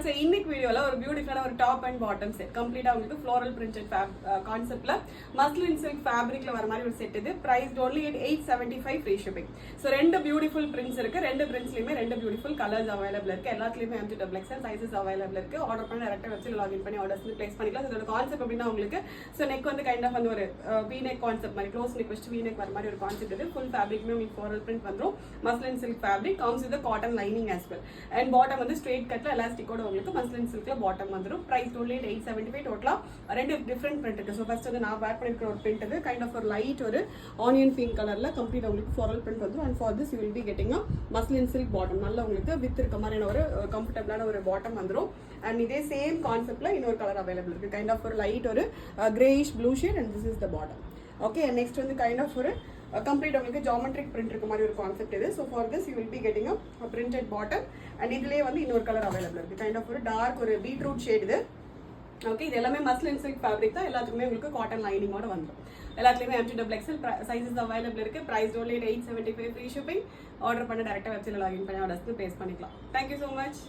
Viewers, இன்னைக்கு வீடியோல ஒரு பியூட்டிஃபுல்லான ஒரு டாப் அண்ட் பாட்டம் செட் கம்ப்ளீட்டா உங்களுக்கு ஃப்ளோரல் பிரிண்டட் கான்செப்ட்ல மஸ்லின் சில்க் ஃபேப்ரிக்ல வர மாதிரி ஒரு செட் இது. Price only at 875 free shipping. So ரெண்டு பியூட்டிஃபுல் பிரிண்ட்ஸ் இருக்கு. ரெண்டு பிரிண்ட்ஸ்லயுமே ரெண்டு பியூட்டிஃபுல் கலர்ஸ் அவைலபிள் இருக்கு. எல்லாத்துலயுமே MG சைசஸ் அவைலபிள் இருக்கு. ஆர்டர் பண்ணி டேரக்டா வெப்சைட்ல லாகின் பண்ணி ஆர்டர்ஸ் பிளேஸ் பண்ணிக்கலாம். இதோட கான்செப்ட் அப்படின்னா உங்களுக்கு ஸோ நெக் வந்து கைண்ட் ஆஃப் வந்து ஒரு வி நெக் கான்செப்ட் மாதிரி க்ளோஸ் நெக் வச்சு வி நெக் வர மாதிரி ஒரு கான்செப்ட் இது. ஃபுல் ஃபேப்ரிக்மே உங்களுக்கு ஃப்ளோரல் பிரிண்ட் வந்துடும். Muslin silk fabric comes with cotton lining as well. And bottom வந்து ஸ்ட்ரெயிட் கட்ல எலாஸ்டிக்கோட உங்களுக்கு மஸ்லின் சில்க்ல பாட்டம் வந்துடும். Price only at 875. டோட்டலா ரெண்டு டிஃபரெண்ட் பிரிண்ட் இருக்கு. ஸோ ஃபர்ஸ்ட் வந்து நான் வேர் பண்ணிருக்கிற ஒரு பிரிண்ட் இது கைண்ட் ஆஃப் ஒரு லைட் ஒரு ஆனியன் பிங்க் கலர்ல கம்ப்ளீட் உங்களுக்கு ஃப்ளோரல் பிரிண்ட் வந்துடும். And for this you will be getting muslin silk bottom. நல்ல உங்களுக்கு வித் இருக்க மாதிரியான ஒரு கம்ஃபர்டபிளான ஒரு பாட்டம் வந்துடும். அண்ட் இதே சேம் கான்செப்ட்ல இன்னொரு கலர் அவைலபிள் இருக்கு. கைண்ட் ஆஃப் ஒரு லைட் ஒரு greyish blue shade and this is the bottom. Okay, next வந்து கைண்ட் ஆஃப் ஒரு கம்ப்ளீட் உங்களுக்கு ஜாமெட்ரிக் பிரிண்ட் இருக்க மாதிரி ஒரு கான்செப்ட் இது. So for this you will be getting a printed bottom. And இதுலேயே வந்து இன்னொரு கலர் அவைலபிள் இருக்கு. கைண்ட் ஆஃப் ஒரு டார்க் ஒரு பீட்ரூட் ஷேட் இது. ஓகே, இது எல்லாமே மஸ்லின் சில்க் ஃபேப்ரிக் தான். எல்லாத்துக்குமே உங்களுக்கு காட்டன் லைனிங்கோட வந்துடும். எல்லாத்துலேயுமே MG சைசஸ் அவைலபிள் இருக்கு. Price only at 875 free shipping. Order பண்ண டேரக்டாக வெப்சைட்ல லாகின் பண்ணி ஆர்டர்ஸ் பிளேஸ் பண்ணிக்கலாம். Thank you so much.